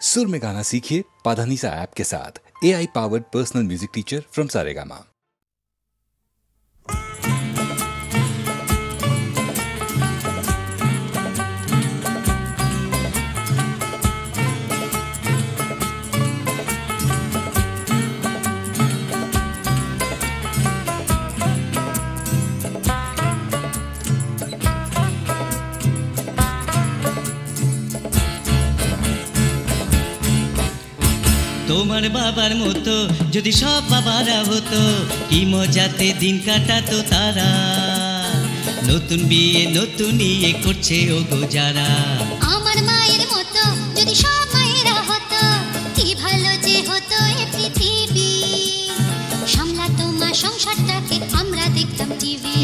सुर में गाना सीखिए पाधानीसा ऐप के साथ। AI powered personal music teacher from Saregama. তোমার বাবার মতো যদি সব বাবারা হতো, কি মজাতে দিন কাটাতো তারা। নতুন বিয়ে নতুন ইয়ে করছে ওগো যারা। আমার মায়ের মতো যদি সব মায়েরা হতো, কি ভালো যে হতো এ পৃথিবী। সামলাতো মা সংসারটাকে, আমরা দেখতাম টিভি।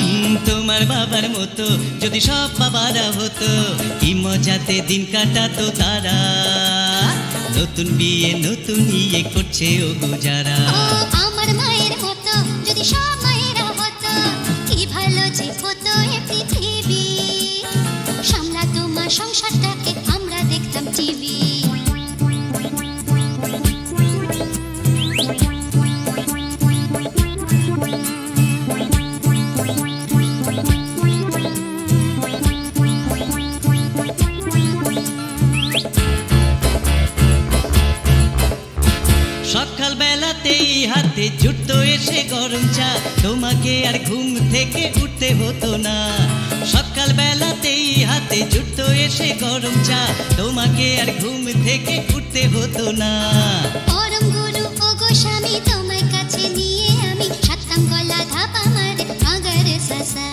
তোমার বাবার মতো যদি সব বাবারা হতো, কি মজাতে দিন কাটাতো তারা। নতুন বিয়ে নতুন ইয়ে করছে ওগো যারা। আমার মায়ের মতো যদি সব মায়েরা হতো, কি ভালো যে হতো এ পৃথিবী। সামলাতো মা সংসারটাকে, আমরা দেখতাম টিভি। সকালবেলাতেই হাতে জুটতো এসে গরম চা, তোমাকে আর ঘুম থেকে উঠতে হতো না। সকালবেলাতেই হাতে জুটতো এসে গরম চা, তোমাকে আর ঘুম থেকে উঠতে হতো না। পরম গুরু ওগো স্বামী, তোমায় কাছে নিয়ে আমি সাততাম গলা ধাপা মারে মাগার সাসা।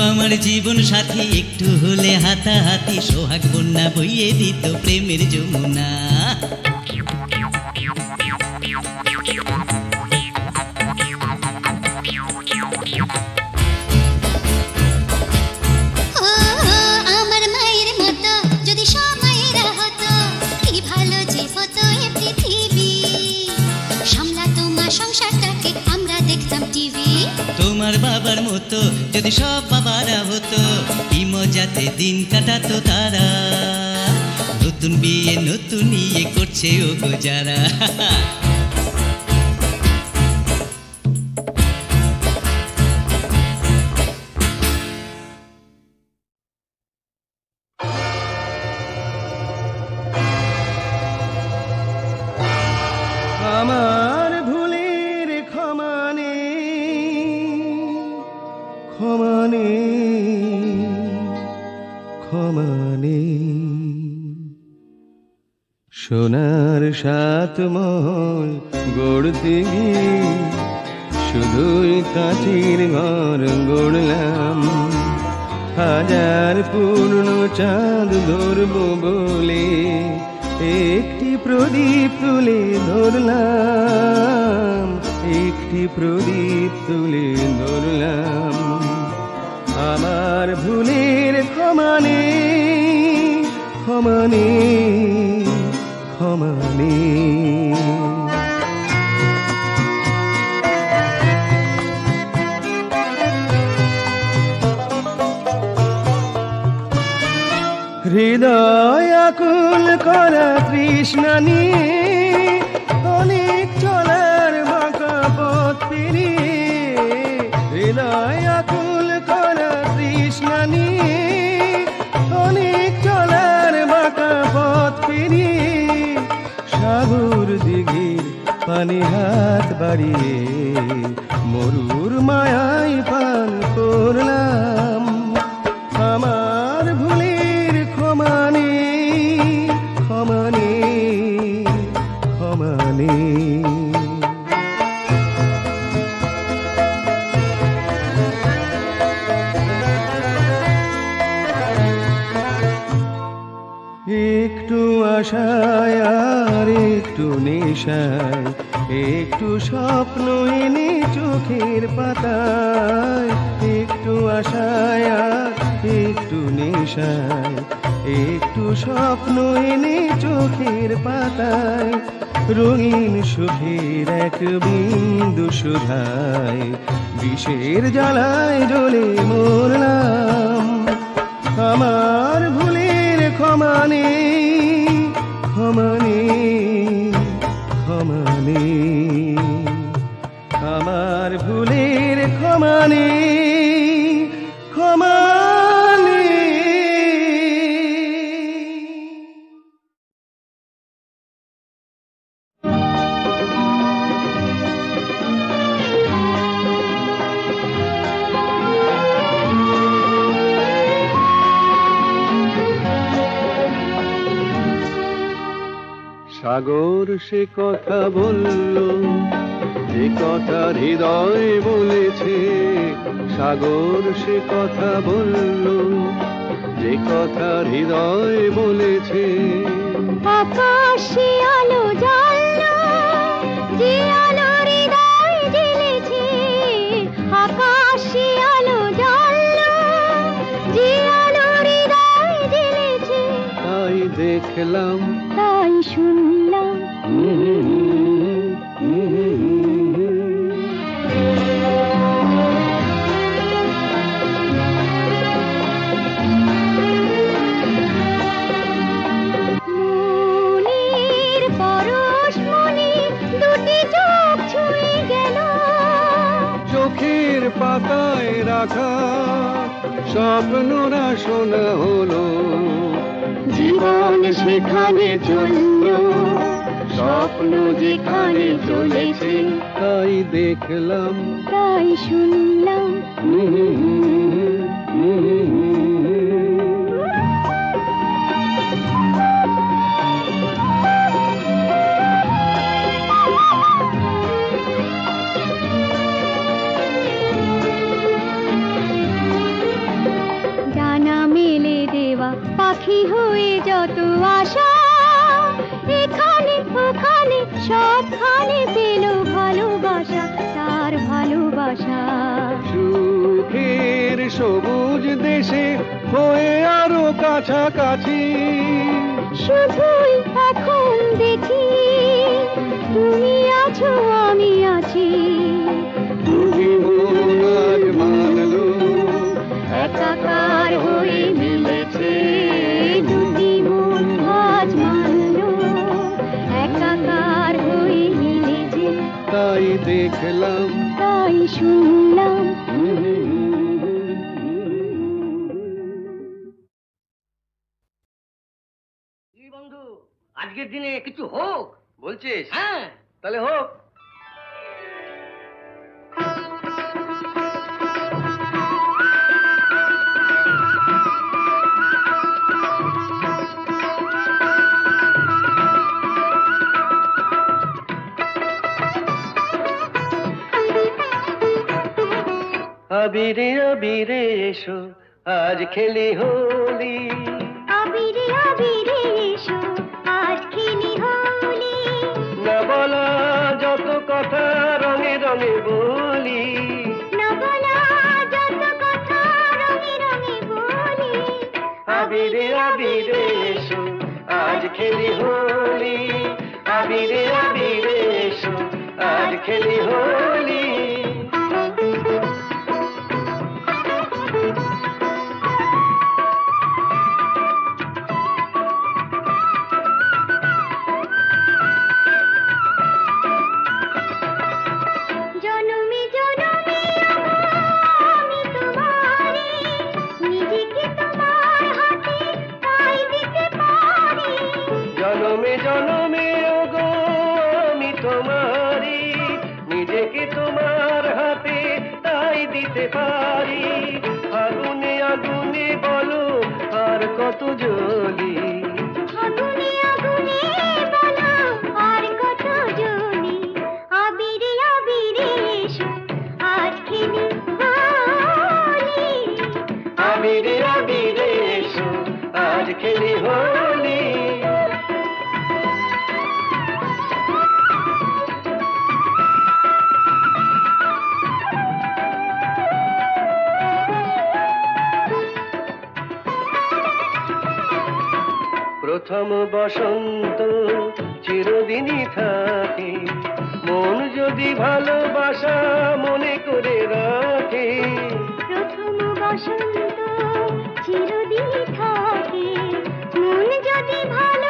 আমার জীবন সাথী একটু হলে হাতাহাতি, সোহাগ বন্যা বইয়ে দিত প্রেমের যমুনা। আমার মায়ের মতো যদি সব মায়েরা হতো, কি ভালো যে হতো এ পৃথিবী। সামলাতো মা সংসারটাকে, আমরা দেখতাম টিভি। তোমার বাবার মতো যদি সব বাবারা হতো, কি মজাতে দিন কাটাতো তারা। নতুন বিয়ে নতুন ইয়ে করছে ওগো যারা। আমার ভুলের ক্ষমা নেই, ক্ষমা নেই, ক্ষমা নেই। সোনার সাত মহল গড়তে গিয়ে শুধুই কাঁচের ঘর গড়লাম। হাজার পূর্ণ চাঁদ ধরবো বলে একটি প্রদীপ তুলে ধরলাম, একটি প্রদীপ তুলে ধরলাম। আমার ভুলের ক্ষমা নেই, ক্ষমা নেই, ক্ষমা নেই। হৃদয় আকুল করা তৃষ্ণা নিয়ে অনেক চলার বাঁকা পথ পেরিয়ে। হৃদয় আকুল করা তৃষ্ণা নিয়ে অনেক চলার বাঁকা পথ পেরিয়ে। সাগর দিঘির পানি হাত বাড়িয়ে মরুর মায়ায় পান করলাম। আমার ভুলের ক্ষমা নেই, ক্ষমা নেই। আশায় আর একটু নেশায়, একটু স্বপ্ন এনে চোখের পাতায়, একটু আশায় আর একটু নেশায়, একটু স্বপ্ন এনে চোখের পাতায়, রঙিন সুখের এক বিন্দু সুধায়, বিষের জ্বালায় জ্বলে মরলাম। আমার ভুলের ক্ষমা নেই, ক্ষমা নেই, ক্ষমা নেই, আমার ভুলের ক্ষমা নেই, ক্ষমা নেই। সাগর সে কথা বলল, যে কথা হৃদয় বলেছে। সাগর সে কথা বলল, যে কথা হৃদয় বলেছে। আকাশে আলো জ্বাললো, যে আলো হৃদয় জ্বেলেছে। আকাশে আলো জ্বাললো, যে আলো হৃদয় জ্বেলেছে। তাই দেখলাম, তাই শুনলাম, মনের পরশমণি দুটি চোখ ছুঁয়ে গেল। চোখের পাতায় রাখা স্বপ্নরা শোনা হলো। জীবন সেখানে চললো, স্বপ্ন যেখানে চলেছে। তাই দেখলাম, তাই শুনলাম, ডানা মেলে দেওয়া পাখি হয়ে যত আশা, এখানে ওখানে সবখানে পেল ভালোবাসা, তার ভালোবাসা। সুখের সবুজ দেশে হয়ে আরো কাছাকাছি। শুধুই এখন দেখি, তুমি আছো আমি আছি। দুটি মন আজ মানলো, একাকার হয়ে মিলেছে। দুটি মন আজ মানলো, একাকার হয়ে মিলেছে। তাই দেখলাম, তাই শুনলাম, বন্ধু আজকের দিনে কিছু হোক বলছিস? হ্যাঁ তাহলে হোক। আবিরে আবিরে এসো আজ খেলি হোলি। আবিরে আবিরে এসো আজ খেলি হোলি। না বলা যত কথা রঙে রঙে বলি। না বলা যত কথা রঙে রঙে বলি। আবিরে আবিরে এসো আজ খেলি হোলি। আবিরে আবিরে এসো আজ খেলি হোলি। জনমে জনমে আমি তোমারে, নিজেকে তোমার হাতে তাই দিতে পারি। জনমে জনমে ওগো আমি তোমারি, নিজেকে তোমার হাতে তাই দিতে পারি। আগুনে আগুনে বলো আর কত জ্বলি। আগুনে আগুনে বলো আর কত জ্বলি। আবিরে আবিরে এসো আজ খেলি হোলি। আবিরে আবিরে এসো আজ খেলি হোলি। বসন্ত চিরদিনই থাকে, মন যদি ভালোবাসা মনে করে রাখে। প্রথম বসন্ত চিরদিনই থাকে, মন যদি ভালো